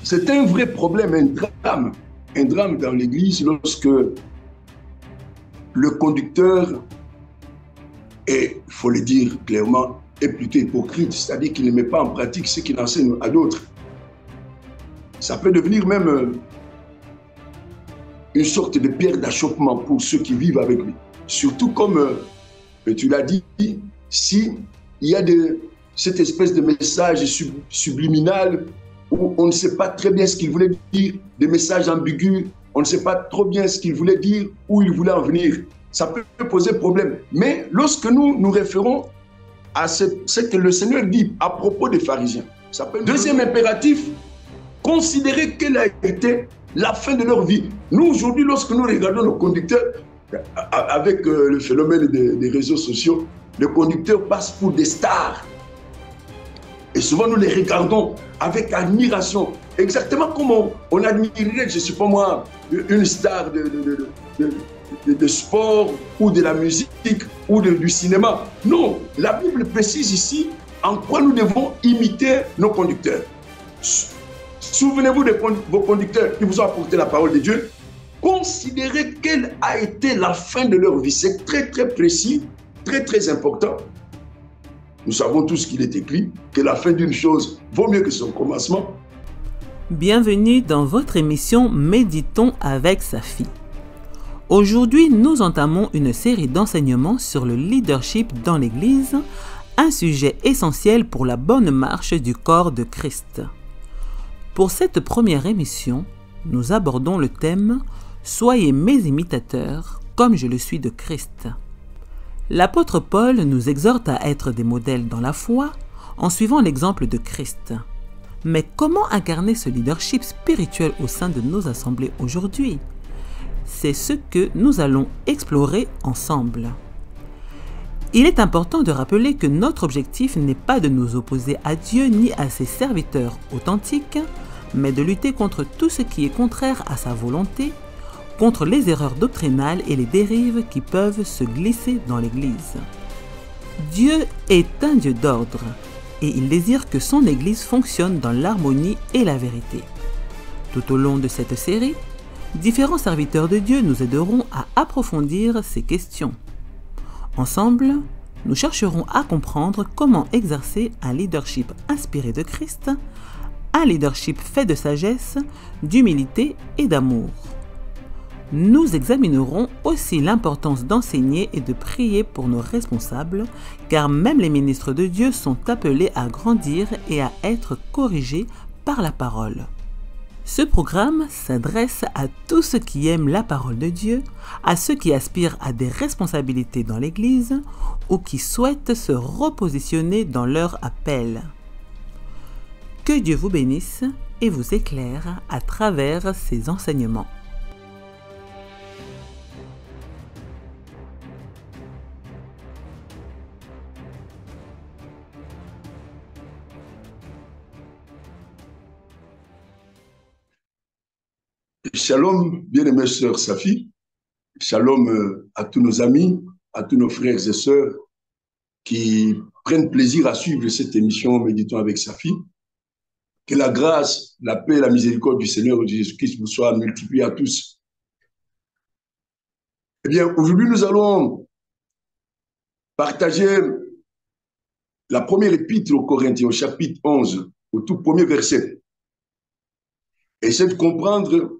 C'est un vrai problème, un drame dans l'Église lorsque le conducteur est, il faut le dire clairement, est plutôt hypocrite, c'est-à-dire qu'il ne met pas en pratique ce qu'il enseigne à d'autres. Ça peut devenir même une sorte de pierre d'achoppement pour ceux qui vivent avec lui. Surtout comme tu l'as dit, si il y a cette espèce de message subliminal où on ne sait pas très bien ce qu'il voulait dire, des messages ambigus, on ne sait pas trop bien ce qu'il voulait dire, où il voulait en venir. Ça peut poser problème. Mais lorsque nous nous référons à ce que le Seigneur dit à propos des pharisiens, ça peut... Deuxième impératif, considérer quelle a été la fin de leur vie. Nous, aujourd'hui, lorsque nous regardons nos conducteurs, avec le phénomène des réseaux sociaux, les conducteurs passent pour des stars. Et souvent, nous les regardons avec admiration. Exactement comme on admirerait, je ne sais pas moi, une star de sport ou de la musique ou du cinéma. Non, la Bible précise ici en quoi nous devons imiter nos conducteurs. Souvenez-vous de vos conducteurs qui vous ont apporté la parole de Dieu. Considérez quelle a été la fin de leur vie. C'est très, très précis, très, très important. Nous savons tous qu'il est écrit que la fin d'une chose vaut mieux que son commencement. Bienvenue dans votre émission Méditons avec Safi. Aujourd'hui, nous entamons une série d'enseignements sur le leadership dans l'Église, un sujet essentiel pour la bonne marche du corps de Christ. Pour cette première émission, nous abordons le thème « Soyez mes imitateurs, comme je le suis de Christ ». L'apôtre Paul nous exhorte à être des modèles dans la foi en suivant l'exemple de Christ. Mais comment incarner ce leadership spirituel au sein de nos assemblées aujourd'hui? C'est ce que nous allons explorer ensemble. Il est important de rappeler que notre objectif n'est pas de nous opposer à Dieu ni à ses serviteurs authentiques, mais de lutter contre tout ce qui est contraire à sa volonté, contre les erreurs doctrinales et les dérives qui peuvent se glisser dans l'Église. Dieu est un Dieu d'ordre et il désire que son Église fonctionne dans l'harmonie et la vérité. Tout au long de cette série, différents serviteurs de Dieu nous aideront à approfondir ces questions. Ensemble, nous chercherons à comprendre comment exercer un leadership inspiré de Christ, un leadership fait de sagesse, d'humilité et d'amour. Nous examinerons aussi l'importance d'enseigner et de prier pour nos responsables, car même les ministres de Dieu sont appelés à grandir et à être corrigés par la parole. Ce programme s'adresse à tous ceux qui aiment la parole de Dieu, à ceux qui aspirent à des responsabilités dans l'Église ou qui souhaitent se repositionner dans leur appel. Que Dieu vous bénisse et vous éclaire à travers ces enseignements. Shalom, bien-aimée sœur Safi. Shalom à tous nos amis, à tous nos frères et sœurs qui prennent plaisir à suivre cette émission Méditons avec Safi. Que la grâce, la paix et la miséricorde du Seigneur Jésus-Christ vous soient multipliées à tous. Eh bien, aujourd'hui, nous allons partager la première épître aux Corinthiens, au chapitre 11, au tout premier verset. Essayer de comprendre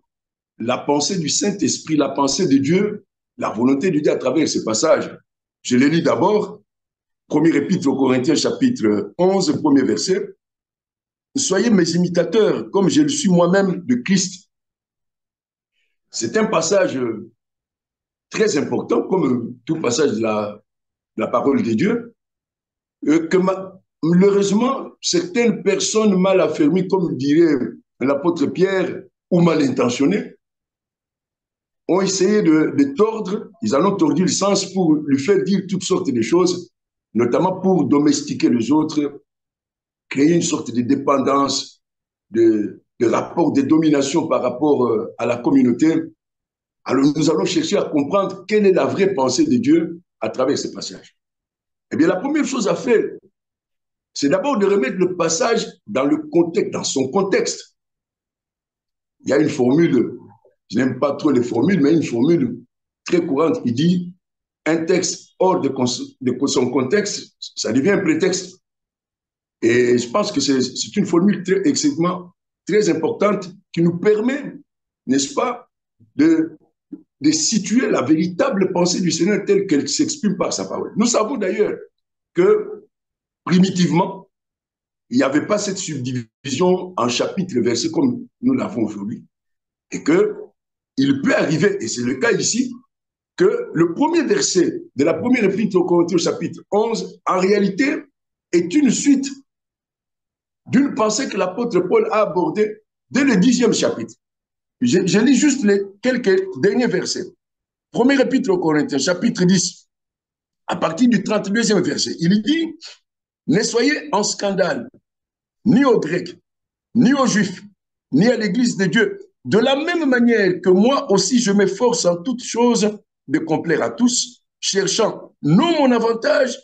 la pensée du Saint-Esprit, la pensée de Dieu, la volonté de Dieu à travers ce passage. Je les lis d'abord. Premier épître aux Corinthiens, chapitre 11, premier verset. Soyez mes imitateurs, comme je le suis moi-même de Christ. C'est un passage très important, comme tout passage de la parole de Dieu, que malheureusement, certaines personnes mal affermies, comme dirait l'apôtre Pierre, ou mal intentionnées, ont essayé de tordre, ils en ont tordu le sens pour lui faire dire toutes sortes de choses, notamment pour domestiquer les autres, créer une sorte de dépendance, de rapport de domination par rapport à la communauté. Alors nous allons chercher à comprendre quelle est la vraie pensée de Dieu à travers ce passage. Eh bien, la première chose à faire, c'est d'abord de remettre le passage dans le contexte, dans son contexte. il y a une formule, je n'aime pas trop les formules, mais une formule très courante qui dit un texte hors de son contexte, ça devient un prétexte. Et je pense que c'est une formule extrêmement très importante qui nous permet, n'est-ce pas, de situer la véritable pensée du Seigneur telle qu'elle s'exprime par sa parole. Nous savons d'ailleurs que primitivement, il n'y avait pas cette subdivision en chapitres et versets comme nous l'avons aujourd'hui. Et qu'il peut arriver, et c'est le cas ici, que le premier verset de la première épître aux Corinthiens, chapitre 11, en réalité, est une suite d'une pensée que l'apôtre Paul a abordée dès le 10e chapitre. Je lis juste les quelques derniers versets. Première épître aux Corinthiens, chapitre 10, à partir du 32e verset. Il dit, ne soyez en scandale, ni aux Grecs, ni aux Juifs, ni à l'Église de Dieu. De la même manière que moi aussi, je m'efforce en toutes choses de complaire à tous, cherchant non mon avantage,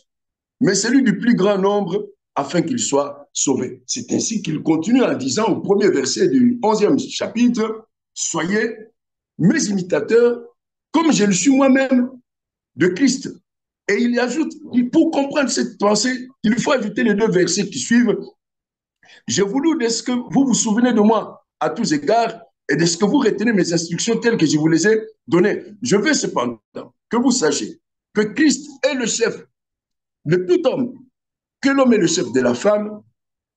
mais celui du plus grand nombre, afin qu'il soit sauvé. C'est ainsi qu'il continue en disant au premier verset du 11e chapitre, soyez mes imitateurs, comme je le suis moi-même de Christ. Et il ajoute, pour comprendre cette pensée, il faut ajouter les deux versets qui suivent. J'ai voulu de ce que vous vous souvenez de moi à tous égards et de ce que vous retenez mes instructions telles que je vous les ai données. Je veux cependant que vous sachiez que Christ est le chef de tout homme, que l'homme est le chef de la femme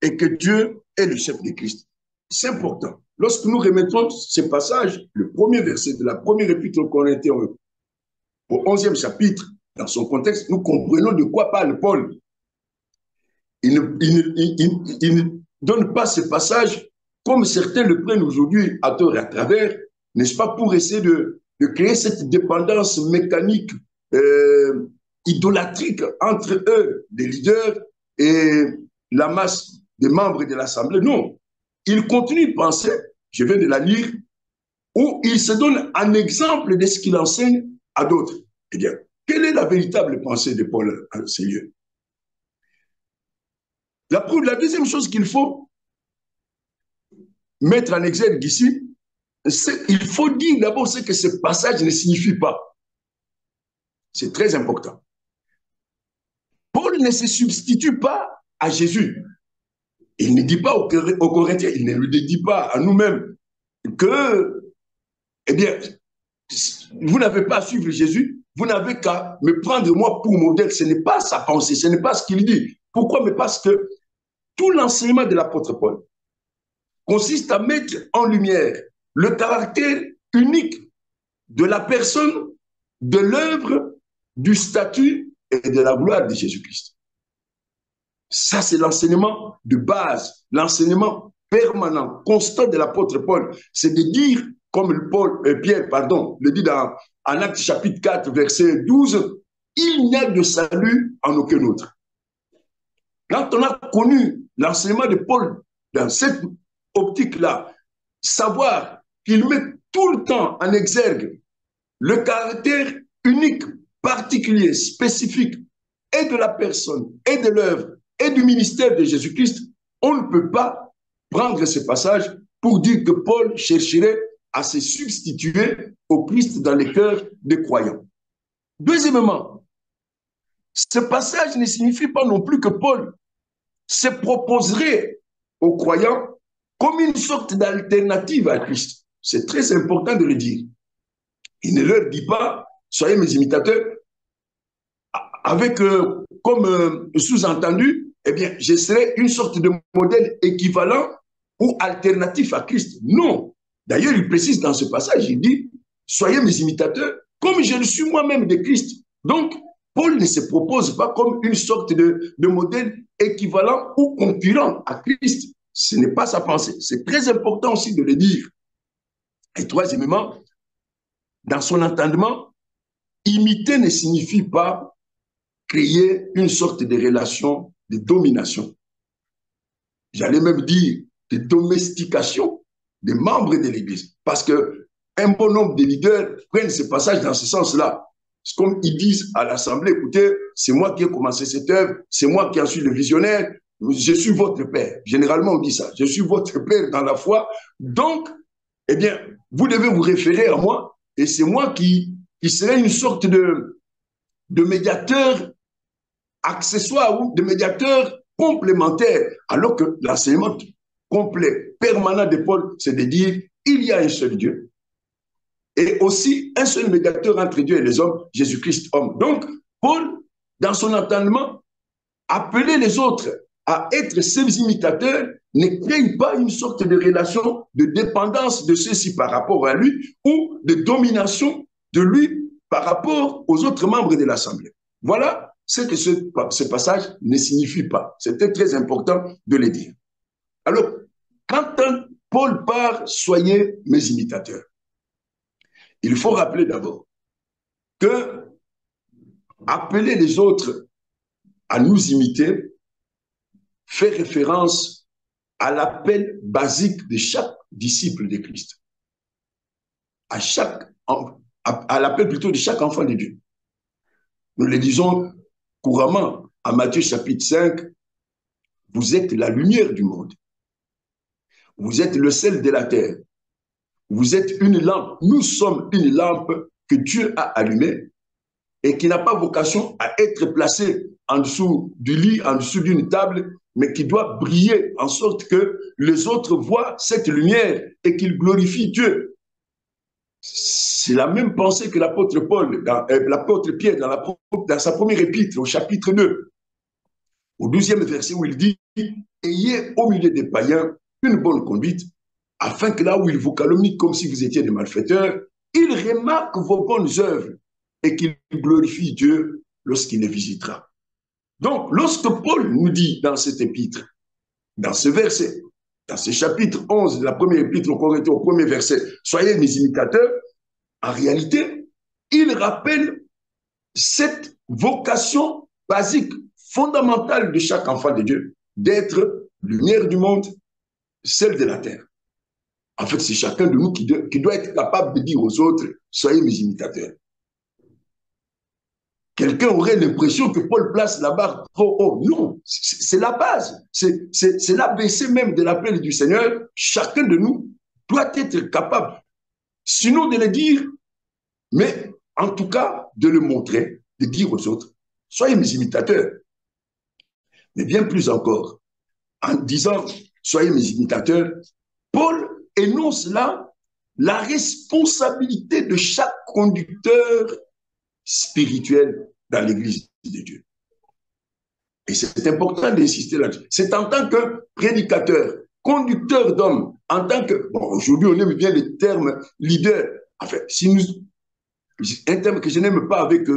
et que Dieu est le chef de Christ. C'est important. Lorsque nous remettons ce passage, le premier verset de la première épître aux Corinthiens au 11e chapitre, dans son contexte, nous comprenons de quoi parle Paul. Il ne donne pas ce passage comme certains le prennent aujourd'hui à tort et à travers, n'est-ce pas, pour essayer de créer cette dépendance mécanique, idolâtrique entre eux, les leaders, et la masse des membres de l'Assemblée. Non, il continue de penser, je viens de la lire, où il se donne un exemple de ce qu'il enseigne à d'autres. Eh bien, quelle est la véritable pensée de Paul à ces lieux? La deuxième chose qu'il faut mettre en exergue ici, c'est qu'il faut dire d'abord ce que ce passage ne signifie pas. C'est très important. Paul ne se substitue pas à Jésus. Il ne dit pas aux Corinthiens, il ne le dit pas à nous-mêmes que, eh bien, vous n'avez pas à suivre Jésus, vous n'avez qu'à me prendre moi pour modèle. Ce n'est pas sa pensée, ce n'est pas ce qu'il dit. Pourquoi? Mais parce que tout l'enseignement de l'apôtre Paul consiste à mettre en lumière le caractère unique de la personne, de l'œuvre, du statut et de la gloire de Jésus-Christ. Ça, c'est l'enseignement de base, l'enseignement permanent, constant de l'apôtre Paul. C'est de dire, comme Pierre le dit en Actes chapitre 4, verset 12, il n'y a de salut en aucun autre. Quand on a connu l'enseignement de Paul dans cette optique-là, savoir qu'il met tout le temps en exergue le caractère unique, particulier, spécifique, et de la personne, et de l'œuvre, et du ministère de Jésus-Christ, on ne peut pas prendre ce passage pour dire que Paul chercherait à se substituer au Christ dans les cœurs des croyants. Deuxièmement, ce passage ne signifie pas non plus que Paul se proposerait aux croyants comme une sorte d'alternative à Christ. C'est très important de le dire. Il ne leur dit pas, soyez mes imitateurs, avec comme sous-entendu, eh bien, je serai une sorte de modèle équivalent ou alternatif à Christ. Non. D'ailleurs, il précise dans ce passage, il dit, soyez mes imitateurs, comme je le suis moi-même de Christ. Donc, Paul ne se propose pas comme une sorte de modèle équivalent ou concurrent à Christ. Ce n'est pas sa pensée. C'est très important aussi de le dire. Et troisièmement, dans son entendement, imiter ne signifie pas créer une sorte de relation de domination. J'allais même dire de domestication des membres de l'Église. Parce qu'un bon nombre de leaders prennent ce passage dans ce sens-là. C'est comme ils disent à l'Assemblée, écoutez, c'est moi qui ai commencé cette œuvre, c'est moi qui en suis le visionnaire, je suis votre père. Généralement, on dit ça. Je suis votre père dans la foi. Donc, eh bien, vous devez vous référer à moi et c'est moi qui serai une sorte de médiateur accessoire ou de médiateur complémentaire, alors que l'enseignement complet, permanent de Paul, c'est de dire il y a un seul Dieu et aussi un seul médiateur entre Dieu et les hommes, Jésus-Christ homme. Donc, Paul, dans son entendement, appeler les autres à être ses imitateurs ne crée pas une sorte de relation de dépendance de ceux-ci par rapport à lui ou de domination de lui par rapport aux autres membres de l'Assemblée. Voilà ce que ce passage ne signifie pas. C'était très important de le dire. Alors, quand Paul part, soyez mes imitateurs. Il faut rappeler d'abord que appeler les autres à nous imiter fait référence à l'appel basique de chaque disciple de Christ, à l'appel plutôt de chaque enfant de Dieu. Nous le disons couramment à Matthieu chapitre 5, vous êtes la lumière du monde, vous êtes le sel de la terre, vous êtes une lampe, nous sommes une lampe que Dieu a allumée et qui n'a pas vocation à être placée en dessous du lit, en dessous d'une table, mais qui doit briller en sorte que les autres voient cette lumière et qu'ils glorifient Dieu. C'est la même pensée que l'apôtre Paul, l'apôtre Pierre dans sa première épître au chapitre 2, au 12e verset où il dit « Ayez au milieu des païens une bonne conduite, afin que là où ils vous calomnient comme si vous étiez des malfaiteurs, ils remarquent vos bonnes œuvres et qu'ils glorifient Dieu lorsqu'il les visitera. » Donc, lorsque Paul nous dit dans cet épître, dans ce verset, dans ce chapitre 11 de la première épître aux Corinthiens, au premier verset, « Soyez mes imitateurs », en réalité, il rappelle cette vocation basique, fondamentale de chaque enfant de Dieu, d'être lumière du monde, celle de la terre. En fait, c'est chacun de nous qui doit être capable de dire aux autres, soyez mes imitateurs. Quelqu'un aurait l'impression que Paul place la barre trop haut. Non, c'est la base. C'est l'ABC même de l'appel du Seigneur. Chacun de nous doit être capable, sinon de le dire, mais en tout cas de le montrer, de dire aux autres, soyez mes imitateurs. Mais bien plus encore, en disant, soyez mes imitateurs, Paul énonce là la responsabilité de chaque conducteur spirituel dans l'Église de Dieu. Et c'est important d'insister là-dessus. C'est en tant que prédicateur, conducteur d'hommes, en tant que... Bon, aujourd'hui, on aime bien le terme leader. Enfin, un terme que je n'aime pas avec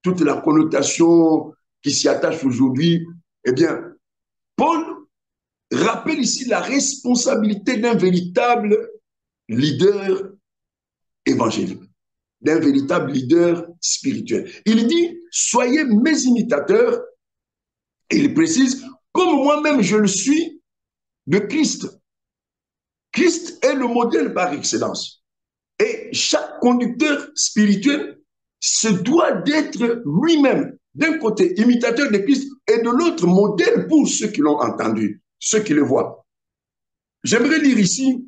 toute la connotation qui s'y attache aujourd'hui. Eh bien, Paul rappelle ici la responsabilité d'un véritable leader évangélique, d'un véritable leader spirituel. Il dit, soyez mes imitateurs, et il précise, comme moi-même je le suis de Christ. Christ est le modèle par excellence. Et chaque conducteur spirituel se doit d'être lui-même, d'un côté imitateur de Christ, et de l'autre modèle pour ceux qui l'ont entendu, ceux qui le voient. J'aimerais lire ici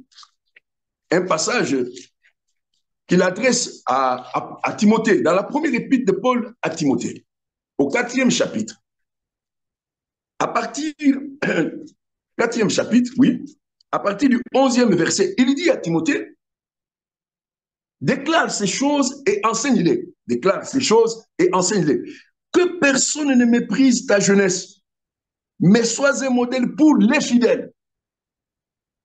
un passage qu'il adresse à Timothée, dans la première épître de Paul à Timothée, au 4e chapitre. À partir, 4e chapitre, oui, à partir du 11e verset, il dit à Timothée, déclare ces choses et enseigne-les. Déclare ces choses et enseigne-les. Que personne ne méprise ta jeunesse, mais sois un modèle pour les fidèles.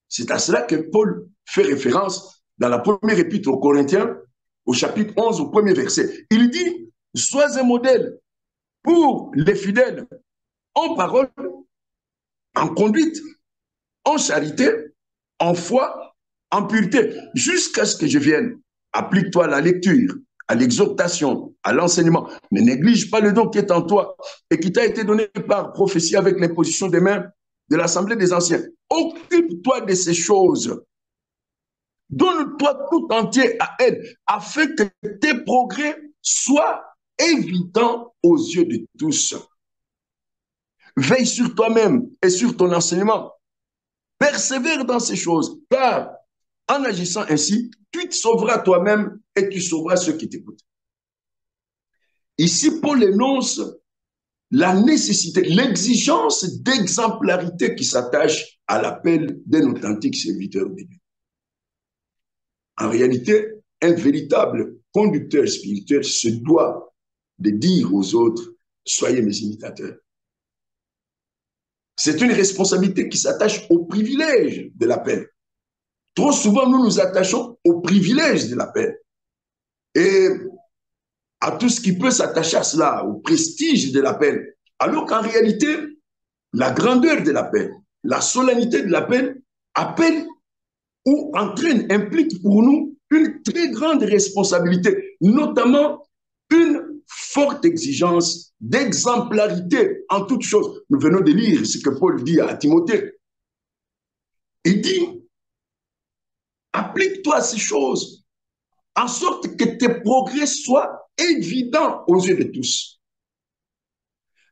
C'est à cela que Paul fait référence dans la première épître aux Corinthiens, au chapitre 11, au premier verset. Il dit, sois un modèle pour les fidèles en parole, en conduite, en charité, en foi, en pureté, jusqu'à ce que je vienne. Applique-toi à la lecture, à l'exhortation, à l'enseignement. Ne néglige pas le don qui est en toi et qui t'a été donné par prophétie avec l'imposition des mains de l'Assemblée des Anciens. Occupe-toi de ces choses. Donne-toi tout entier à elle, afin que tes progrès soient évidents aux yeux de tous. Veille sur toi-même et sur ton enseignement. Persévère dans ces choses, car En agissant ainsi, tu te sauveras toi-même et tu sauveras ceux qui t'écoutent. Ici, Paul énonce la nécessité, l'exigence d'exemplarité qui s'attache à l'appel d'un authentique serviteur de Dieu. En réalité, un véritable conducteur spirituel se doit de dire aux autres, soyez mes imitateurs. C'est une responsabilité qui s'attache au privilège de l'appel. Trop souvent, nous nous attachons au privilège de l'appel et à tout ce qui peut s'attacher à cela, au prestige de l'appel. Alors qu'en réalité, la grandeur de l'appel, la solennité de l'appel appelle ou entraîne, implique pour nous une très grande responsabilité, notamment une forte exigence d'exemplarité en toutes choses. Nous venons de lire ce que Paul dit à Timothée. Il dit, applique-toi à ces choses, en sorte que tes progrès soient évidents aux yeux de tous.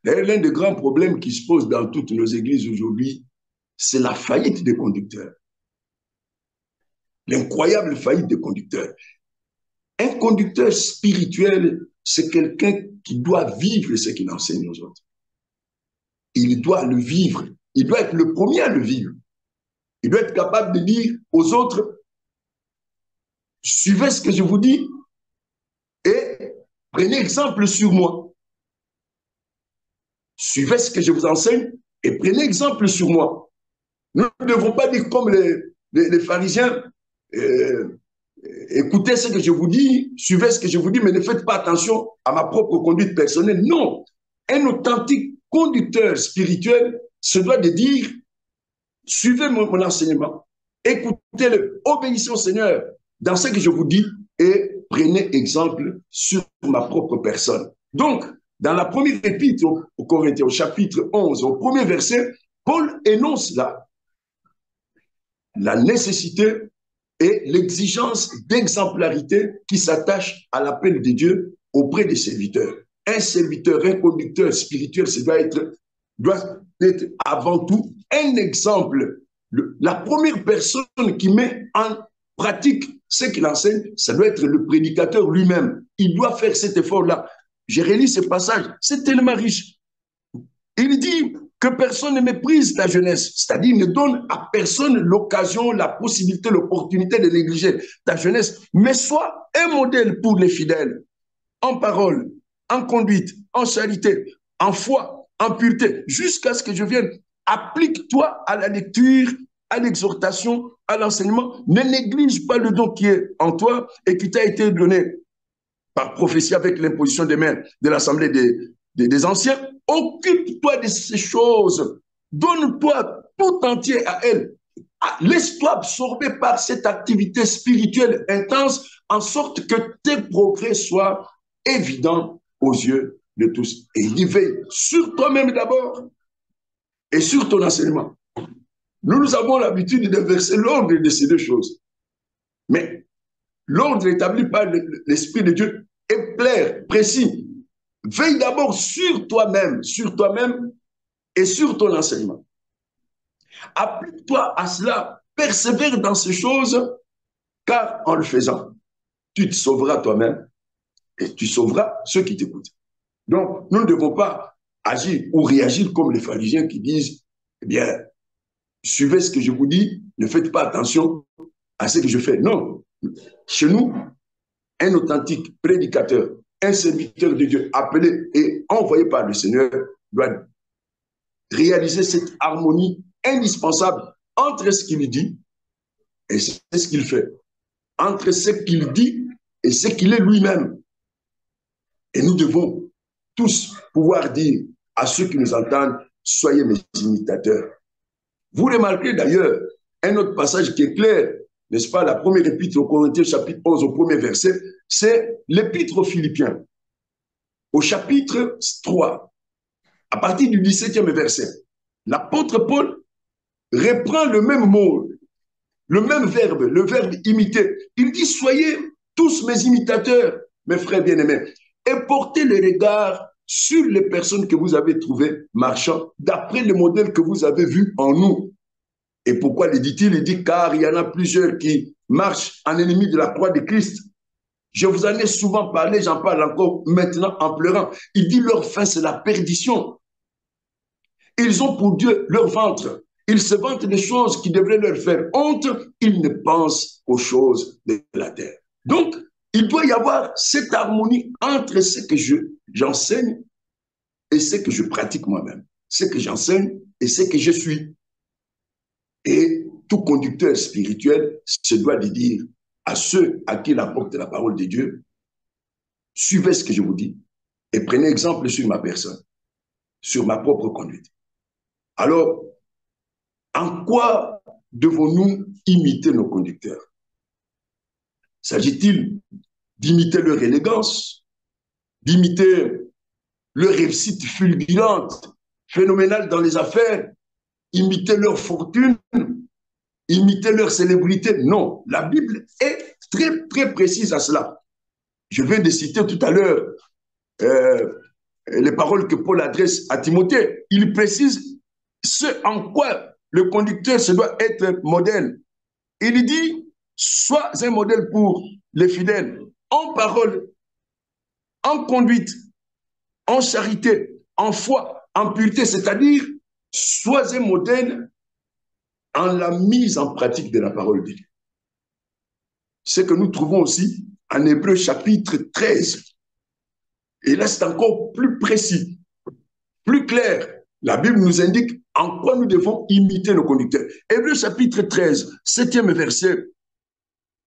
L'un des grands problèmes qui se posent dans toutes nos églises aujourd'hui, c'est la faillite des conducteurs. L'incroyable faillite des conducteurs. Un conducteur spirituel, c'est quelqu'un qui doit vivre ce qu'il enseigne aux autres. Il doit le vivre. Il doit être le premier à le vivre. Il doit être capable de dire aux autres, suivez ce que je vous dis et prenez exemple sur moi. Suivez ce que je vous enseigne et prenez exemple sur moi. Nous ne devons pas dire comme les pharisiens, écoutez ce que je vous dis, suivez ce que je vous dis, mais ne faites pas attention à ma propre conduite personnelle. Non, un authentique conducteur spirituel se doit de dire, suivez mon enseignement, écoutez-le, obéissez au Seigneur dans ce que je vous dis et prenez exemple sur ma propre personne. Donc, dans la première épître aux Corinthiens, au chapitre 11, au premier verset, Paul énonce là la nécessité et l'exigence d'exemplarité qui s'attache à l'appel de Dieu auprès des serviteurs. Un serviteur, un conducteur spirituel, ça doit être avant tout un exemple. La première personne qui met en pratique ce qu'il enseigne, ça doit être le prédicateur lui-même. Il doit faire cet effort-là. J'ai relis ce passage, c'est tellement riche. Il dit que personne ne méprise ta jeunesse, c'est-à-dire ne donne à personne l'occasion, la possibilité, l'opportunité de négliger ta jeunesse, mais sois un modèle pour les fidèles, en parole, en conduite, en charité, en foi, en pureté, jusqu'à ce que je vienne. Applique-toi à la lecture, à l'exhortation, à l'enseignement. Ne néglige pas le don qui est en toi et qui t'a été donné par prophétie avec l'imposition des mains de l'Assemblée des anciens. Occupe-toi de ces choses. Donne-toi tout entier à elles. Laisse-toi absorber par cette activité spirituelle intense en sorte que tes progrès soient évidents aux yeux de tous. Et il dit, veille sur toi-même d'abord et sur ton enseignement. Nous avons l'habitude d'inverser l'ordre de ces deux choses. Mais l'ordre établi par l'Esprit de Dieu est clair, précis. Veille d'abord sur toi-même et sur ton enseignement. Applique-toi à cela, persévère dans ces choses, car en le faisant, tu te sauveras toi-même et tu sauveras ceux qui t'écoutent. Donc, nous ne devons pas agir ou réagir comme les pharisiens qui disent, eh bien, suivez ce que je vous dis, ne faites pas attention à ce que je fais. Non, chez nous, un authentique prédicateur, un serviteur de Dieu appelé et envoyé par le Seigneur doit réaliser cette harmonie indispensable entre ce qu'il dit et ce qu'il fait, entre ce qu'il dit et ce qu'il est lui-même. Et nous devons tous pouvoir dire à ceux qui nous entendent, soyez mes imitateurs. Vous remarquez d'ailleurs un autre passage qui est clair, n'est-ce pas, la première épître aux Corinthiens, chapitre 11, au premier verset, c'est l'épître aux Philippiens, au chapitre 3, à partir du 17e verset. L'apôtre Paul reprend le même mot, le même verbe, le verbe imiter. Il dit, soyez tous mes imitateurs, mes frères bien-aimés, et portez le regard sur les personnes que vous avez trouvées marchant d'après le modèle que vous avez vu en nous. Et pourquoi le dit-il? Il dit, car il y en a plusieurs qui marchent en ennemi de la croix de Christ. Je vous en ai souvent parlé, j'en parle encore maintenant en pleurant. Il dit, leur fin, c'est la perdition. Ils ont pour Dieu leur ventre. Ils se vantent des choses qui devraient leur faire honte. Ils ne pensent qu'aux choses de la terre. Donc, il doit y avoir cette harmonie entre ce que j'enseigne et ce que je pratique moi-même. Ce que j'enseigne et ce que je suis. Et tout conducteur spirituel se doit de dire à ceux à qui il apporte la parole de Dieu, suivez ce que je vous dis et prenez exemple sur ma personne, sur ma propre conduite. Alors, en quoi devons-nous imiter nos conducteurs? S'agit-il d'imiter leur élégance, d'imiter leur réussite fulgurante, phénoménale dans les affaires, imiter leur fortune, imiter leur célébrité? Non, la Bible est très, très précise à cela. Je viens de citer tout à l'heure les paroles que Paul adresse à Timothée. Il précise ce en quoi le conducteur se doit être modèle. Il dit, sois un modèle pour les fidèles, en parole, en conduite, en charité, en foi, en pureté, c'est-à-dire, sois un modèle en la mise en pratique de la parole de Dieu. Ce que nous trouvons aussi en Hébreux chapitre 13. Et là, c'est encore plus précis, plus clair. La Bible nous indique en quoi nous devons imiter nos conducteurs. Hébreux chapitre 13, 7e verset.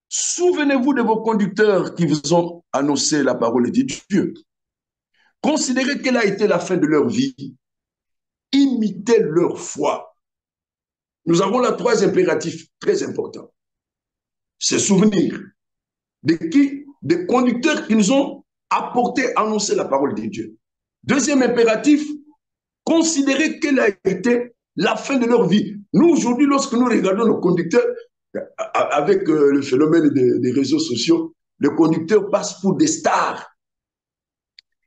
Souvenez-vous de vos conducteurs qui vous ont annoncé la parole de Dieu. Considérez quelle a été la fin de leur vie. Imitez leur foi. Nous avons là 3 impératifs très importants. Se souvenir de qui? Des conducteurs qui nous ont apporté, annoncé la parole de Dieu. Deuxième impératif, considérer quelle a été la fin de leur vie. Nous, aujourd'hui, lorsque nous regardons nos conducteurs, avec le phénomène des réseaux sociaux, les conducteurs passent pour des stars.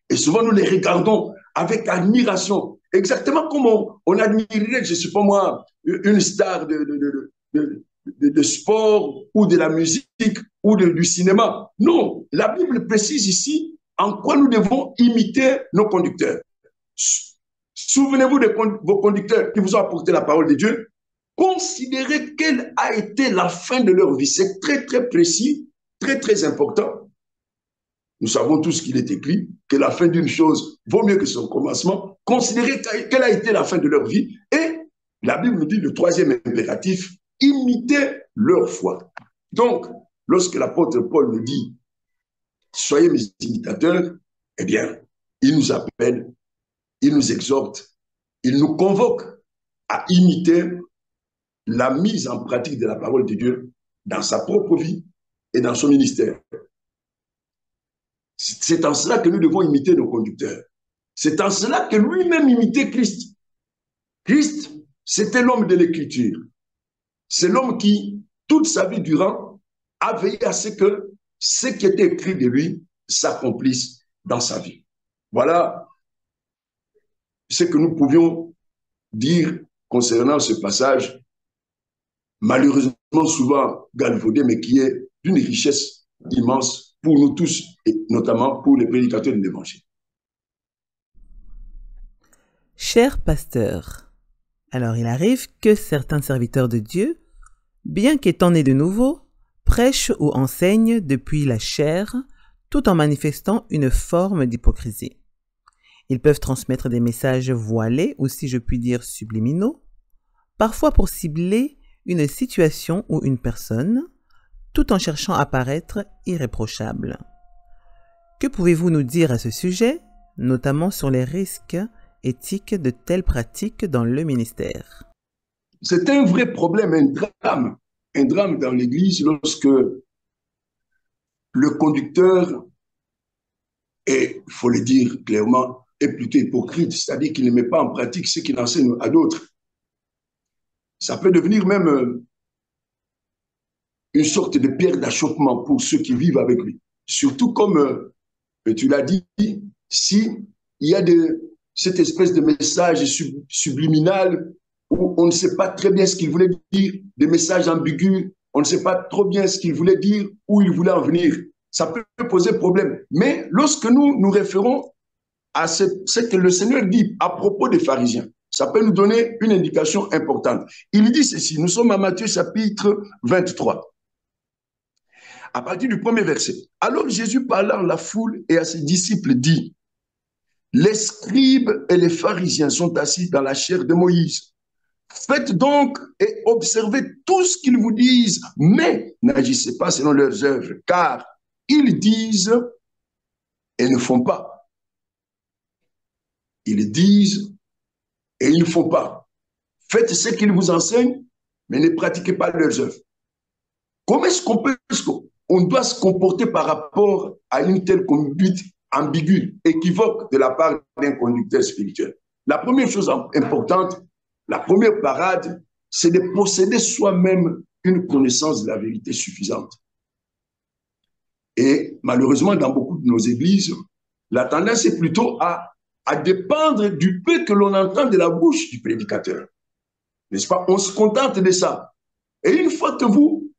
Et souvent, nous les regardons avec admiration. Exactement comme on admirerait, je ne sais pas moi, une star de sport ou de la musique ou du cinéma. Non, la Bible précise ici en quoi nous devons imiter nos conducteurs. Souvenez-vous de vos conducteurs qui vous ont apporté la parole de Dieu. Considérez quelle a été la fin de leur vie. C'est très, très précis, très, très important. Nous savons tous qu'il est écrit que la fin d'une chose vaut mieux que son commencement. Considérez quelle a été la fin de leur vie. Et la Bible nous dit le 3e impératif, imitez leur foi. Donc, lorsque l'apôtre Paul nous dit « Soyez mes imitateurs », eh bien, il nous appelle, il nous exhorte, il nous convoque à imiter la mise en pratique de la parole de Dieu dans sa propre vie et dans son ministère. C'est en cela que nous devons imiter nos conducteurs. C'est en cela que lui-même imitait Christ. Christ, c'était l'homme de l'Écriture. C'est l'homme qui, toute sa vie durant, a veillé à ce que ce qui était écrit de lui s'accomplisse dans sa vie. Voilà ce que nous pouvions dire concernant ce passage, malheureusement souvent galvaudé, mais qui est d'une richesse immense pour nous tous, et notamment pour les prédicateurs de l'Évangile. Cher pasteur, alors il arrive que certains serviteurs de Dieu, bien qu'étant nés de nouveau, prêchent ou enseignent depuis la chair, tout en manifestant une forme d'hypocrisie. Ils peuvent transmettre des messages voilés, ou si je puis dire subliminaux, parfois pour cibler une situation ou une personne, tout en cherchant à paraître irréprochable. Que pouvez-vous nous dire à ce sujet, notamment sur les risques éthiques de telles pratiques dans le ministère? C'est un vrai problème, un drame dans l'Église lorsque le conducteur est, il faut le dire clairement, est plutôt hypocrite, c'est-à-dire qu'il ne met pas en pratique ce qu'il enseigne à d'autres. Ça peut devenir même une sorte de pierre d'achoppement pour ceux qui vivent avec lui. Surtout comme tu l'as dit, si il y a cette espèce de message subliminal où on ne sait pas très bien ce qu'il voulait dire, des messages ambigus, on ne sait pas trop bien ce qu'il voulait dire, où il voulait en venir. Ça peut poser problème. Mais lorsque nous nous référons à ce que le Seigneur dit à propos des pharisiens, ça peut nous donner une indication importante. Il dit ceci, nous sommes à Matthieu chapitre 23. À partir du premier verset. Alors Jésus parlant à la foule et à ses disciples dit, les scribes et les pharisiens sont assis dans la chair de Moïse. Faites donc et observez tout ce qu'ils vous disent, mais n'agissez pas selon leurs œuvres, car ils disent et ne font pas. Ils disent et ils ne font pas. Faites ce qu'ils vous enseignent, mais ne pratiquez pas leurs œuvres. Comment est-ce qu'on doit se comporter par rapport à une telle conduite ambiguë, équivoque de la part d'un conducteur spirituel? La première chose importante, la première parade, c'est de posséder soi-même une connaissance de la vérité suffisante. Et malheureusement, dans beaucoup de nos églises, la tendance est plutôt à dépendre du peu que l'on entend de la bouche du prédicateur. N'est-ce pas? On se contente de ça. Et une fois que vous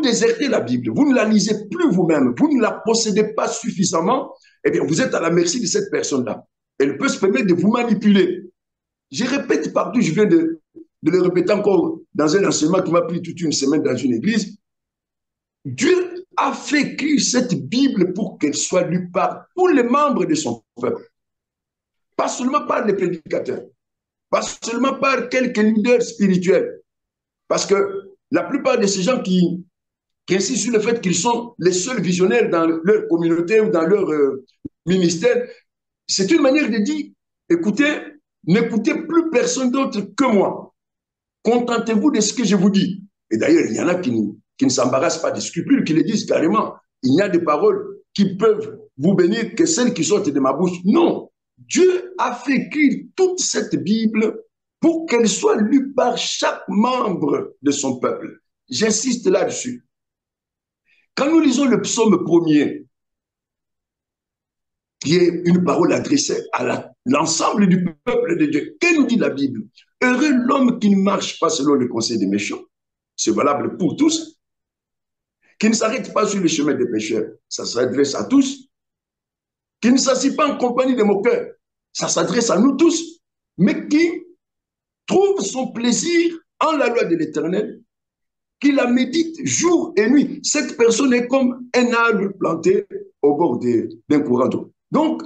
désertez la Bible, vous ne la lisez plus vous-même, vous ne la possédez pas suffisamment, eh bien, vous êtes à la merci de cette personne-là. Elle peut se permettre de vous manipuler. Je répète partout, je viens de le répéter encore dans un enseignement qui m'a pris toute une semaine dans une église. Dieu a fait écrire cette Bible pour qu'elle soit lue par tous les membres de son peuple. Pas seulement par les prédicateurs, pas seulement par quelques leaders spirituels. Parce que la plupart de ces gens qui insistent sur le fait qu'ils sont les seuls visionnaires dans leur communauté ou dans leur ministère, c'est une manière de dire, écoutez, n'écoutez plus personne d'autre que moi. Contentez-vous de ce que je vous dis. Et d'ailleurs, il y en a qui ne s'embarrassent pas des scrupules, qui le disent carrément. Il y a des paroles qui peuvent vous bénir que celles qui sortent de ma bouche. Non. Dieu a fait écrire toute cette Bible pour qu'elle soit lue par chaque membre de son peuple. J'insiste là-dessus. Quand nous lisons le psaume 1er, qui est une parole adressée à l'ensemble du peuple de Dieu, que nous dit la Bible? Heureux l'homme qui ne marche pas selon le conseil des méchants. C'est valable pour tous. Qui ne s'arrête pas sur le chemin des pécheurs. Ça s'adresse à tous. Qui ne s'assied pas en compagnie des moqueurs. Ça s'adresse à nous tous. Mais qui trouve son plaisir en la loi de l'Éternel, qui la médite jour et nuit. Cette personne est comme un arbre planté au bord d'un courant d'eau. Donc,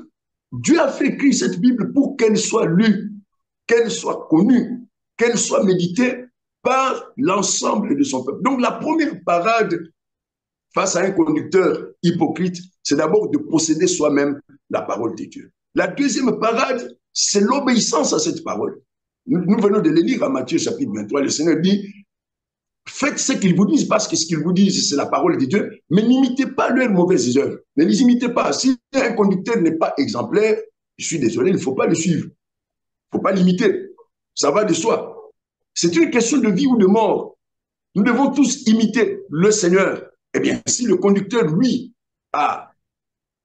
Dieu a fait écrire cette Bible pour qu'elle soit lue, qu'elle soit connue, qu'elle soit méditée par l'ensemble de son peuple. Donc, la première parade face à un conducteur hypocrite, c'est d'abord de posséder soi-même la parole de Dieu. La deuxième parade, c'est l'obéissance à cette parole. Nous venons de le lire à Matthieu chapitre 23. Le Seigneur dit, faites ce qu'ils vous disent, parce que ce qu'ils vous disent, c'est la parole de Dieu, mais n'imitez pas leurs mauvaises œuvres. Ne les imitez pas. Si un conducteur n'est pas exemplaire, je suis désolé, il ne faut pas le suivre. Il ne faut pas l'imiter. Ça va de soi. C'est une question de vie ou de mort. Nous devons tous imiter le Seigneur. Eh bien, si le conducteur, lui,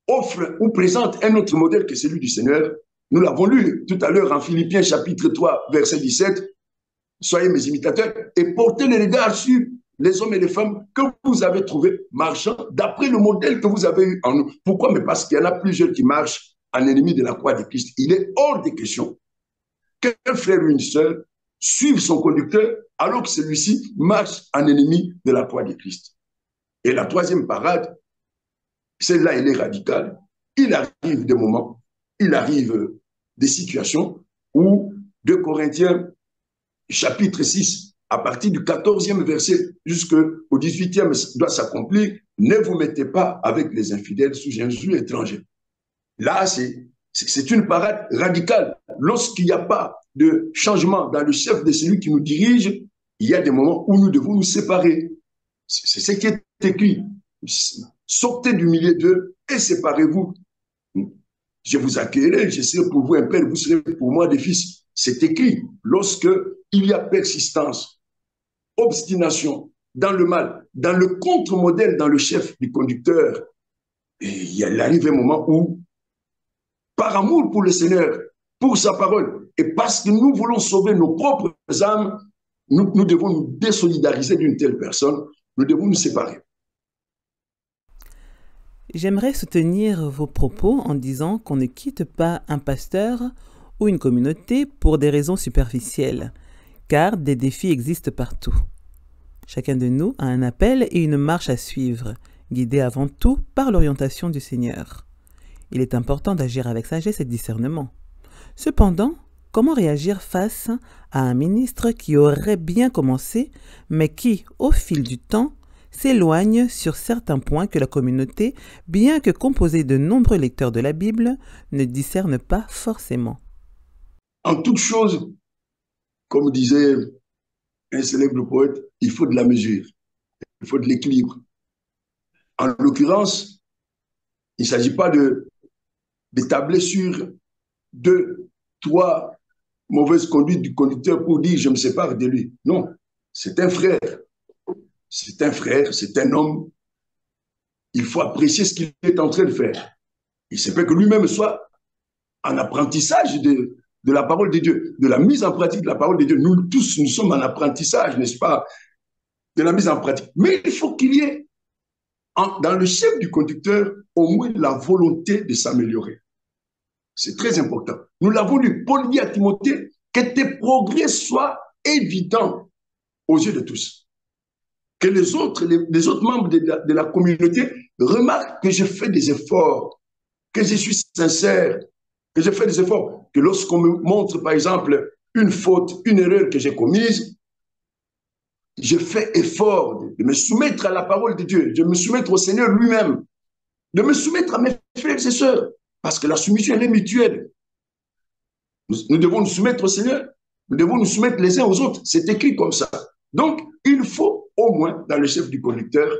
offre ou présente un autre modèle que celui du Seigneur, nous l'avons lu tout à l'heure en Philippiens chapitre 3, verset 17, soyez mes imitateurs et portez le regard sur les hommes et les femmes que vous avez trouvés marchant d'après le modèle que vous avez eu en nous. Pourquoi? Mais parce qu'il y en a plusieurs qui marchent en ennemi de la croix de Christ. Il est hors de question qu'un frère ou une sœur suive son conducteur alors que celui-ci marche en ennemi de la croix de Christ. Et la troisième parade, celle-là, elle est radicale. Il arrive des moments, il arrive des situations où 2 Corinthiens, chapitre 6, à partir du 14e verset jusqu'au 18e doit s'accomplir, ne vous mettez pas avec les infidèles sous un joug étranger. Là, c'est une parade radicale. Lorsqu'il n'y a pas de changement dans le chef de celui qui nous dirige, il y a des moments où nous devons nous séparer. C'est ce qui est écrit. Sortez du milieu d'eux et séparez-vous. Je vous accueillerai, je serai pour vous un père, vous serez pour moi des fils. C'est écrit. Lorsque il y a persistance, obstination dans le mal, dans le contre-modèle, dans le chef du conducteur, et il arrive un moment où, par amour pour le Seigneur, pour sa parole, Et parce que nous voulons sauver nos propres âmes, nous devons nous désolidariser d'une telle personne. Nous devons nous séparer. J'aimerais soutenir vos propos en disant qu'on ne quitte pas un pasteur ou une communauté pour des raisons superficielles, car des défis existent partout. Chacun de nous a un appel et une marche à suivre, guidé avant tout par l'orientation du Seigneur. Il est important d'agir avec sagesse et discernement. Cependant, comment réagir face à un ministre qui aurait bien commencé, mais qui, au fil du temps, s'éloigne sur certains points que la communauté, bien que composée de nombreux lecteurs de la Bible, ne discerne pas forcément? En toute chose, comme disait un célèbre poète, il faut de la mesure, il faut de l'équilibre. En l'occurrence, il ne s'agit pas de tabler sur 2, 3 mauvaises conduites du conducteur pour dire je me sépare de lui. Non, c'est un frère. C'est un frère, c'est un homme. Il faut apprécier ce qu'il est en train de faire. Il se peut que lui-même soit en apprentissage de la parole de Dieu, de la mise en pratique de la parole de Dieu. Nous tous, nous sommes en apprentissage, n'est-ce pas, de la mise en pratique. Mais il faut qu'il y ait dans le chef du conducteur au moins la volonté de s'améliorer. C'est très important. Nous l'avons lu. Paul dit à Timothée que tes progrès soient évidents aux yeux de tous. Que les autres membres de la communauté remarquent que je fais des efforts, que je suis sincère, que je fais des efforts. Que lorsqu'on me montre, par exemple, une faute, une erreur que j'ai commise, je fais effort de me soumettre à la parole de Dieu, de me soumettre au Seigneur lui-même, de me soumettre à mes frères et sœurs, parce que la soumission, elle est mutuelle. Nous devons nous soumettre au Seigneur, nous devons nous soumettre les uns aux autres. C'est écrit comme ça. Donc, il faut au moins, dans le chef du conducteur,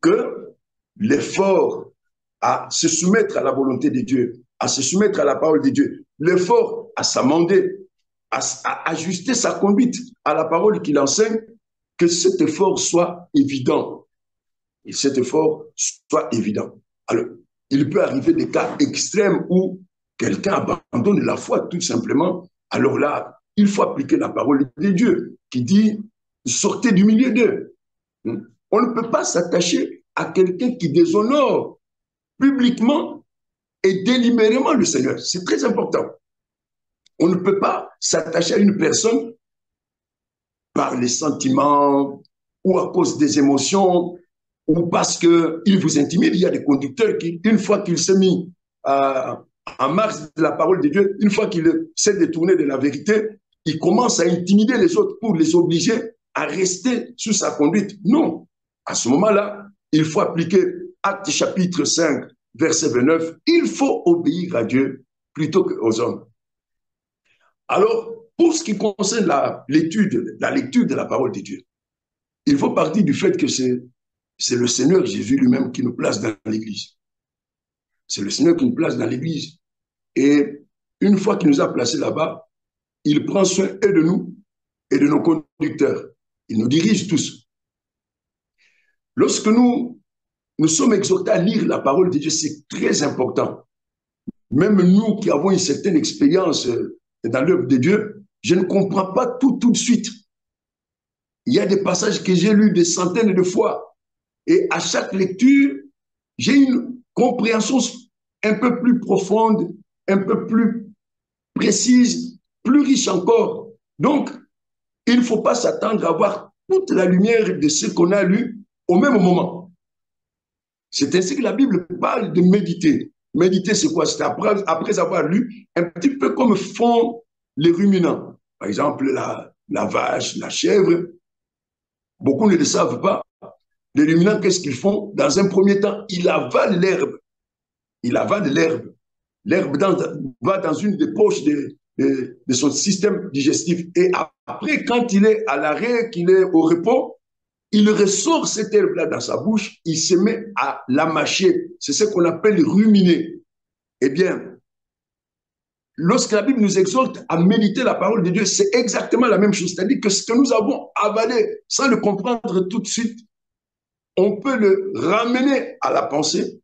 que l'effort à se soumettre à la volonté de Dieu, à se soumettre à la parole de Dieu, l'effort à s'amender, à ajuster sa conduite à la parole qu'il enseigne, que cet effort soit évident. Et cet effort soit évident. Alors, il peut arriver des cas extrêmes où quelqu'un abandonne la foi tout simplement. Alors là, il faut appliquer la parole de Dieu qui dit « sortez du milieu d'eux ». On ne peut pas s'attacher à quelqu'un qui déshonore publiquement et délibérément le Seigneur. C'est très important. On ne peut pas s'attacher à une personne par les sentiments ou à cause des émotions ou parce qu'il vous intimide. Il y a des conducteurs qui, une fois qu'il s'est mis en marche de la parole de Dieu, une fois qu'il s'est détourné de la vérité, il commence à intimider les autres pour les obliger à rester sous sa conduite. Non. À ce moment-là, il faut appliquer Actes chapitre 5, verset 29. Il faut obéir à Dieu plutôt qu'aux hommes. Alors, pour ce qui concerne la lecture de la parole de Dieu, il faut partir du fait que c'est le Seigneur Jésus lui-même qui nous place dans l'Église. C'est le Seigneur qui nous place dans l'Église. Et une fois qu'il nous a placés là-bas, il prend soin et de nous et de nos conducteurs. Il nous dirige tous. Lorsque nous sommes exhortés à lire la parole de Dieu, c'est très important. Même nous qui avons une certaine expérience dans l'œuvre de Dieu, je ne comprends pas tout de suite. Il y a des passages que j'ai lus des centaines de fois. Et à chaque lecture, j'ai une compréhension un peu plus profonde, un peu plus précise, plus riche encore. Donc, il ne faut pas s'attendre à avoir toute la lumière de ce qu'on a lu au même moment. C'est ainsi que la Bible parle de méditer. Méditer, c'est quoi? C'est après avoir lu, un petit peu comme font les ruminants. Par exemple, la vache, la chèvre. Beaucoup ne le savent pas. Les ruminants, qu'est-ce qu'ils font? Dans un premier temps, ils avalent l'herbe. Ils avalent l'herbe. L'herbe va dans une des poches de son système digestif. Et après, quand il est à l'arrêt, qu'il est au repos, il ressort cette herbe-là dans sa bouche, il se met à la mâcher. C'est ce qu'on appelle ruminer. Eh bien, lorsque la Bible nous exhorte à méditer la parole de Dieu, c'est exactement la même chose. C'est-à-dire que ce que nous avons avalé sans le comprendre tout de suite, on peut le ramener à la pensée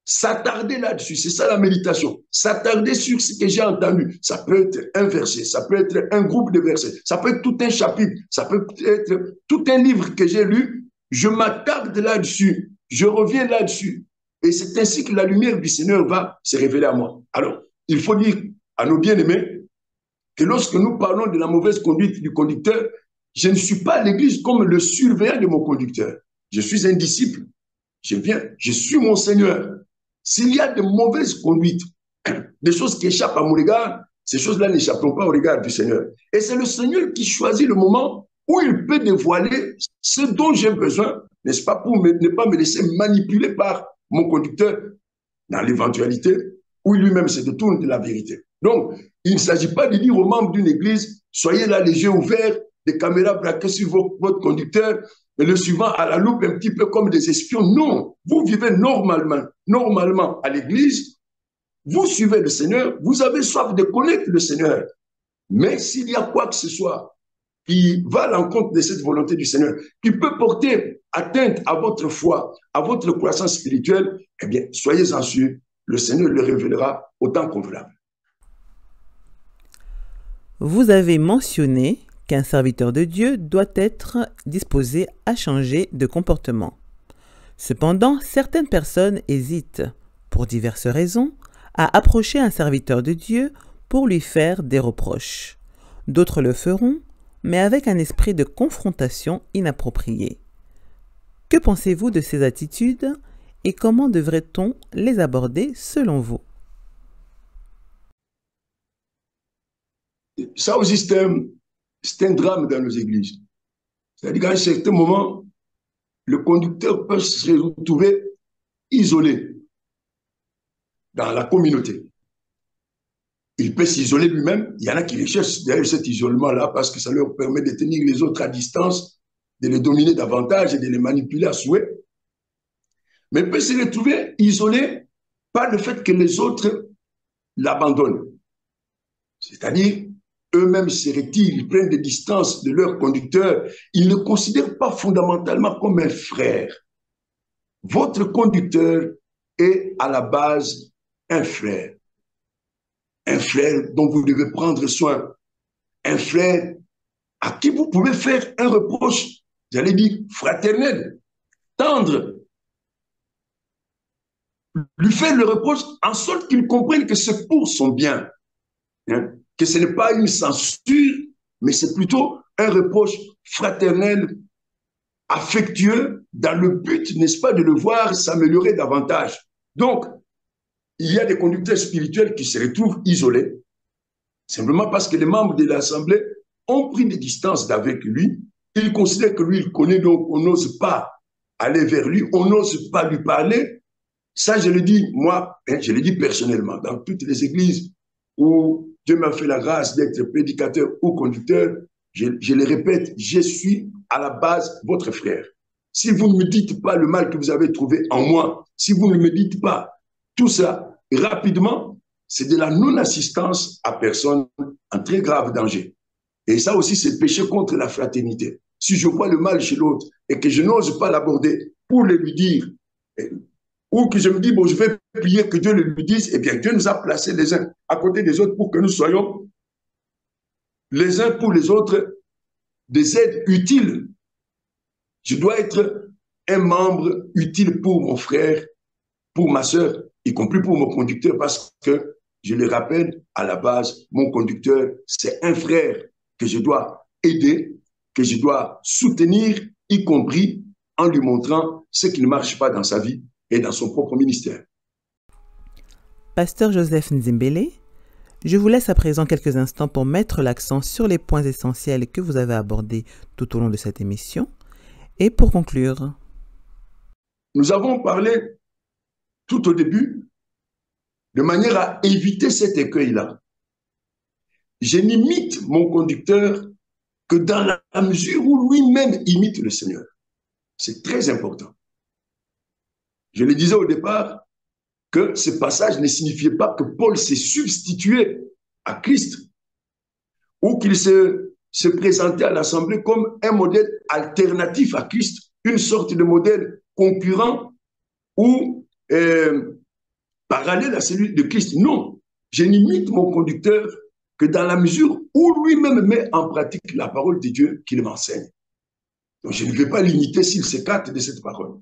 S'attarder là-dessus, c'est ça la méditation. S'attarder sur ce que j'ai entendu. Ça peut être un verset, ça peut être un groupe de versets, ça peut être tout un chapitre, ça peut être tout un livre que j'ai lu. Je m'attarde là-dessus, je reviens là-dessus. Et c'est ainsi que la lumière du Seigneur va se révéler à moi. Alors, il faut dire à nos bien-aimés que lorsque nous parlons de la mauvaise conduite du conducteur, je ne suis pas à l'église comme le surveillant de mon conducteur. Je suis un disciple. Je viens, je suis mon Seigneur. S'il y a de mauvaises conduites, des choses qui échappent à mon regard, ces choses-là n'échapperont pas au regard du Seigneur. Et c'est le Seigneur qui choisit le moment où il peut dévoiler ce dont j'ai besoin, n'est-ce pas, pour ne pas me laisser manipuler par mon conducteur dans l'éventualité où lui-même se détourne de la vérité. Donc, il ne s'agit pas de dire aux membres d'une église, soyez là les yeux ouverts, des caméras braquées sur votre conducteur, et le suivant à la loupe un petit peu comme des espions. Non, vous vivez normalement à l'église, vous suivez le Seigneur, vous avez soif de connaître le Seigneur. Mais s'il y a quoi que ce soit qui va à l'encontre de cette volonté du Seigneur, qui peut porter atteinte à votre foi, à votre croissance spirituelle, eh bien, soyez-en sûrs, le Seigneur le révélera au temps convenable. Vous avez mentionné qu'un serviteur de Dieu doit être disposé à changer de comportement. Cependant, certaines personnes hésitent, pour diverses raisons, à approcher un serviteur de Dieu pour lui faire des reproches. D'autres le feront, mais avec un esprit de confrontation inapproprié. Que pensez-vous de ces attitudes et comment devrait-on les aborder selon vous? Ça aussi, c'est un drame dans nos églises. C'est-à-dire qu'à un certain moment, le conducteur peut se retrouver isolé dans la communauté. Il peut s'isoler lui-même. Il y en a qui recherchent derrière cet isolement-là parce que ça leur permet de tenir les autres à distance, de les dominer davantage et de les manipuler à souhait. Mais il peut se retrouver isolé par le fait que les autres l'abandonnent. C'est-à-dire, eux-mêmes se retirent, ils prennent des distances de leur conducteur. Ils ne considèrent pas fondamentalement comme un frère. Votre conducteur est à la base un frère. Un frère dont vous devez prendre soin. Un frère à qui vous pouvez faire un reproche, j'allais dire fraternel, tendre. Lui faire le reproche en sorte qu'il comprenne que c'est pour son bien. Hein? Que ce n'est pas une censure, mais c'est plutôt un reproche fraternel, affectueux, dans le but, n'est-ce pas, de le voir s'améliorer davantage. Donc, il y a des conducteurs spirituels qui se retrouvent isolés, simplement parce que les membres de l'Assemblée ont pris des distances d'avec lui. Ils considèrent que lui, il connaît, donc on n'ose pas aller vers lui, on n'ose pas lui parler. Ça, je le dis, moi, je le dis personnellement, dans toutes les églises où Dieu m'a fait la grâce d'être prédicateur ou conducteur, je le répète, je suis à la base votre frère. Si vous ne me dites pas le mal que vous avez trouvé en moi, si vous ne me dites pas tout ça rapidement, c'est de la non-assistance à personne en très grave danger. Et ça aussi, c'est péché contre la fraternité. Si je vois le mal chez l'autre et que je n'ose pas l'aborder pour le lui dire, ou que je me dis, bon, je vais prier que Dieu le lui dise, eh bien, Dieu nous a placés les uns à côté des autres pour que nous soyons les uns pour les autres des aides utiles. Je dois être un membre utile pour mon frère, pour ma sœur, y compris pour mon conducteur, parce que, je le rappelle, à la base, mon conducteur, c'est un frère que je dois aider, que je dois soutenir, y compris en lui montrant ce qui ne marche pas dans sa vie et dans son propre ministère. Pasteur Joseph Nzimbele, je vous laisse à présent quelques instants pour mettre l'accent sur les points essentiels que vous avez abordés tout au long de cette émission. Et pour conclure. Nous avons parlé tout au début de manière à éviter cet écueil-là. Je n'imite mon conducteur que dans la mesure où lui-même imite le Seigneur. C'est très important. Je le disais au départ que ce passage ne signifiait pas que Paul s'est substitué à Christ ou qu'il se présentait à l'Assemblée comme un modèle alternatif à Christ, une sorte de modèle concurrent ou parallèle à celui de Christ. Non, je n'imite mon conducteur que dans la mesure où lui-même met en pratique la parole de Dieu qu'il m'enseigne. Donc, je ne vais pas l'imiter s'il s'écarte de cette parole.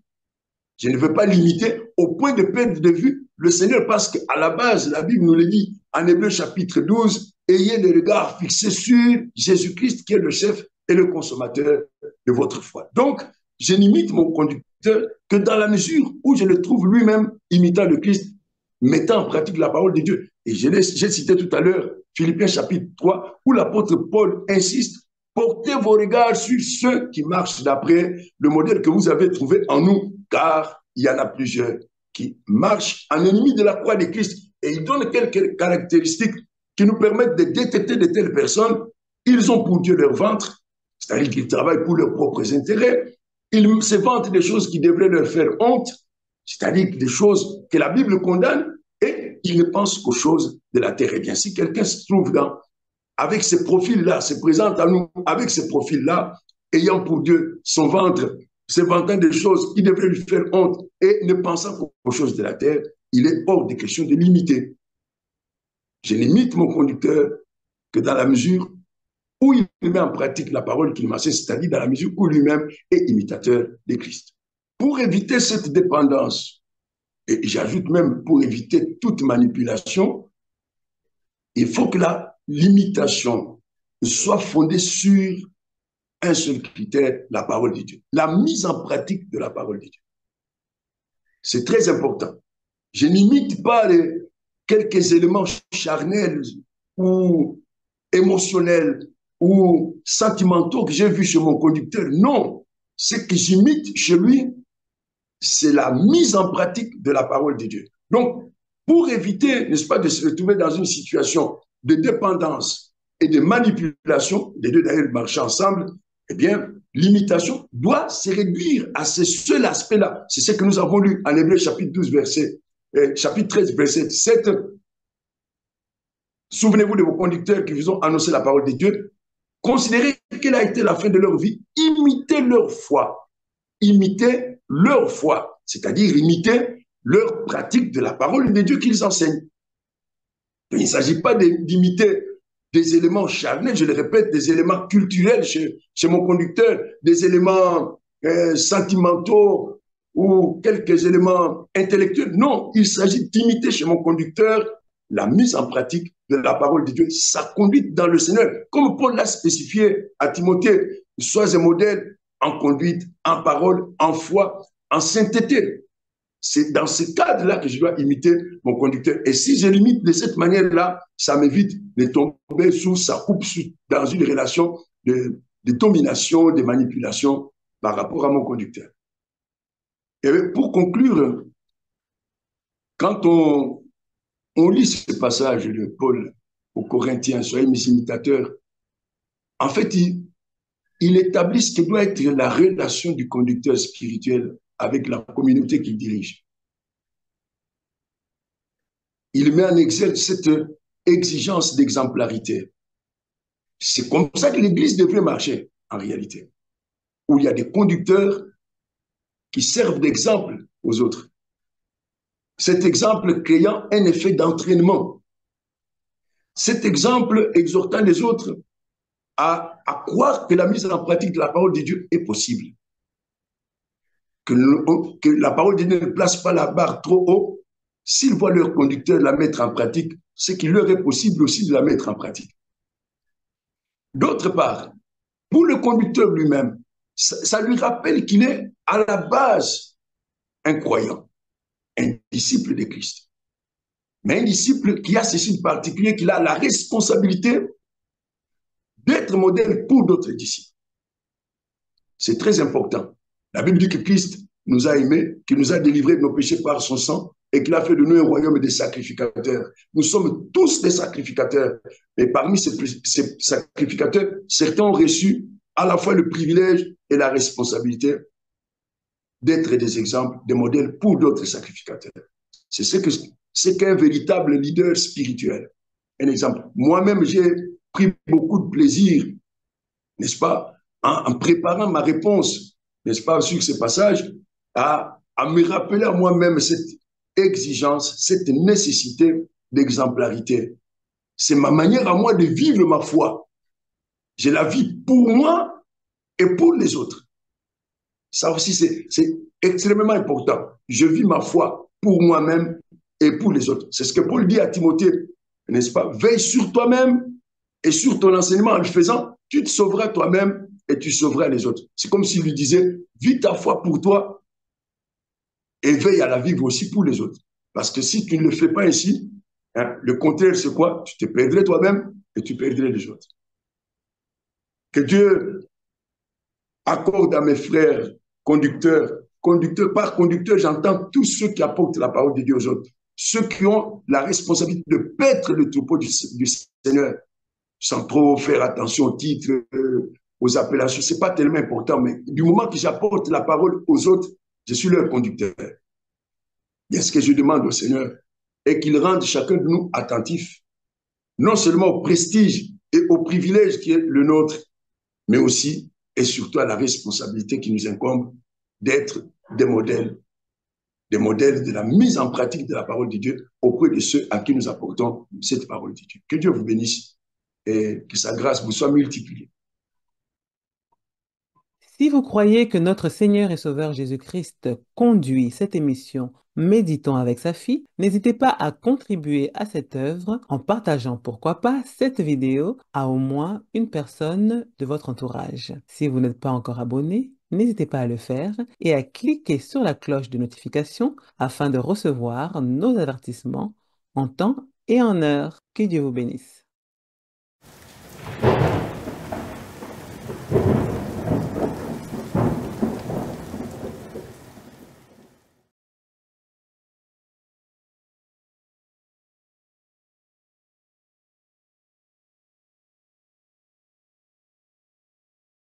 Je ne veux pas l'imiter au point de perdre de vue le Seigneur, parce qu'à la base, la Bible nous le dit en Hébreux chapitre 12, ayez le regard fixé sur Jésus-Christ qui est le chef et le consommateur de votre foi. Donc, je n'imite mon conducteur que dans la mesure où je le trouve lui-même imitant le Christ, mettant en pratique la parole de Dieu. Et j'ai cité tout à l'heure Philippiens chapitre 3, où l'apôtre Paul insiste: portez vos regards sur ceux qui marchent d'après le modèle que vous avez trouvé en nous, car il y en a plusieurs qui marchent en ennemi de la croix de Christ. Et il donne quelques caractéristiques qui nous permettent de détecter de telles personnes. Ils ont pour Dieu leur ventre, c'est-à-dire qu'ils travaillent pour leurs propres intérêts. Ils se vantent des choses qui devraient leur faire honte, c'est-à-dire des choses que la Bible condamne, et ils ne pensent qu'aux choses de la terre. Et bien, si quelqu'un se trouve avec ces profils-là, se présente à nous avec ces profils-là, ayant pour Dieu son ventre, se vantant des choses qui devraient lui faire honte et ne pensant qu'aux choses de la terre, il est hors de question de l'imiter. Je n'imite mon conducteur que dans la mesure où il met en pratique la parole qu'il m'enseigne, c'est-à-dire dans la mesure où lui-même est imitateur de Christ. Pour éviter cette dépendance, et j'ajoute même pour éviter toute manipulation, il faut que l'imitation soit fondée sur un seul critère, la parole de Dieu. La mise en pratique de la parole de Dieu. C'est très important. Je n'imite pas quelques éléments charnels ou émotionnels ou sentimentaux que j'ai vus chez mon conducteur. Non, ce que j'imite chez lui, c'est la mise en pratique de la parole de Dieu. Donc, pour éviter, n'est-ce pas, de se retrouver dans une situation de dépendance et de manipulation, les deux d'ailleurs marchent ensemble, eh bien, l'imitation doit se réduire à ce seul aspect-là. C'est ce que nous avons lu en Hébreux chapitre 12, chapitre 13, verset 7. Souvenez-vous de vos conducteurs qui vous ont annoncé la parole de Dieu. Considérez quelle a été la fin de leur vie. Imitez leur foi. Imitez leur foi, c'est-à-dire imitez leur pratique de la parole de Dieu qu'ils enseignent. Il ne s'agit pas d'imiter des éléments charnels, je le répète, des éléments culturels chez mon conducteur, des éléments sentimentaux ou quelques éléments intellectuels. Non, il s'agit d'imiter chez mon conducteur la mise en pratique de la parole de Dieu, sa conduite dans le Seigneur. Comme Paul l'a spécifié à Timothée, sois un modèle en conduite, en parole, en foi, en sainteté. C'est dans ce cadre-là que je dois imiter mon conducteur. Et si je l'imite de cette manière-là, ça m'évite de tomber sous sa coupe dans une relation de domination, de manipulation par rapport à mon conducteur. Et pour conclure, quand on lit ce passage de Paul aux Corinthiens, soyez mes imitateurs, en fait, il établit ce que doit être la relation du conducteur spirituel avec la communauté qu'il dirige. Il met en exergue cette exigence d'exemplarité. C'est comme ça que l'Église devrait marcher, en réalité, où il y a des conducteurs qui servent d'exemple aux autres. Cet exemple créant un effet d'entraînement. Cet exemple exhortant les autres à croire que la mise en pratique de la parole de Dieu est possible. Que la parole de Dieu ne place pas la barre trop haut. S'ils voient leur conducteur la mettre en pratique, c'est qu'il leur est possible aussi de la mettre en pratique. D'autre part, pour le conducteur lui-même, ça lui rappelle qu'il est à la base un croyant, un disciple de Christ. Mais un disciple qui a ceci de particulier, qu'il a la responsabilité d'être modèle pour d'autres disciples. C'est très important. La Bible dit que Christ nous a aimés, qu'il nous a délivrés de nos péchés par son sang et qu'il a fait de nous un royaume des sacrificateurs. Nous sommes tous des sacrificateurs. Et parmi ces sacrificateurs, certains ont reçu à la fois le privilège et la responsabilité d'être des exemples, des modèles pour d'autres sacrificateurs. C'est ce qu'est un véritable leader spirituel. Un exemple. Moi-même, j'ai pris beaucoup de plaisir, n'est-ce pas, en préparant ma réponse, n'est-ce pas, sur ce passage, à me rappeler à moi-même cette exigence, cette nécessité d'exemplarité. C'est ma manière à moi de vivre ma foi. Je la vis pour moi et pour les autres. Ça aussi, c'est extrêmement important. Je vis ma foi pour moi-même et pour les autres. C'est ce que Paul dit à Timothée, n'est-ce pas? Veille sur toi-même et sur ton enseignement. En le faisant, tu te sauveras toi-même et tu sauveras les autres. C'est comme s'il lui disait, vis ta foi pour toi et veille à la vivre aussi pour les autres. Parce que si tu ne le fais pas ainsi, hein, le contraire, c'est quoi? Tu te perdrais toi-même et tu perdrais les autres. Que Dieu accorde à mes frères conducteurs, conducteurs par conducteur, j'entends tous ceux qui apportent la parole de Dieu aux autres, ceux qui ont la responsabilité de paître le troupeau du Seigneur, sans trop faire attention aux titres, aux appellations. Ce n'est pas tellement important, mais du moment que j'apporte la parole aux autres, je suis leur conducteur. Et ce que je demande au Seigneur est qu'il rende chacun de nous attentif, non seulement au prestige et au privilège qui est le nôtre, mais aussi et surtout à la responsabilité qui nous incombe d'être des modèles de la mise en pratique de la parole de Dieu auprès de ceux à qui nous apportons cette parole de Dieu. Que Dieu vous bénisse et que sa grâce vous soit multipliée. Si vous croyez que notre Seigneur et Sauveur Jésus-Christ conduit cette émission Méditons avec sa fille, n'hésitez pas à contribuer à cette œuvre en partageant, pourquoi pas, cette vidéo à au moins une personne de votre entourage. Si vous n'êtes pas encore abonné, n'hésitez pas à le faire et à cliquer sur la cloche de notification afin de recevoir nos avertissements en temps et en heure. Que Dieu vous bénisse.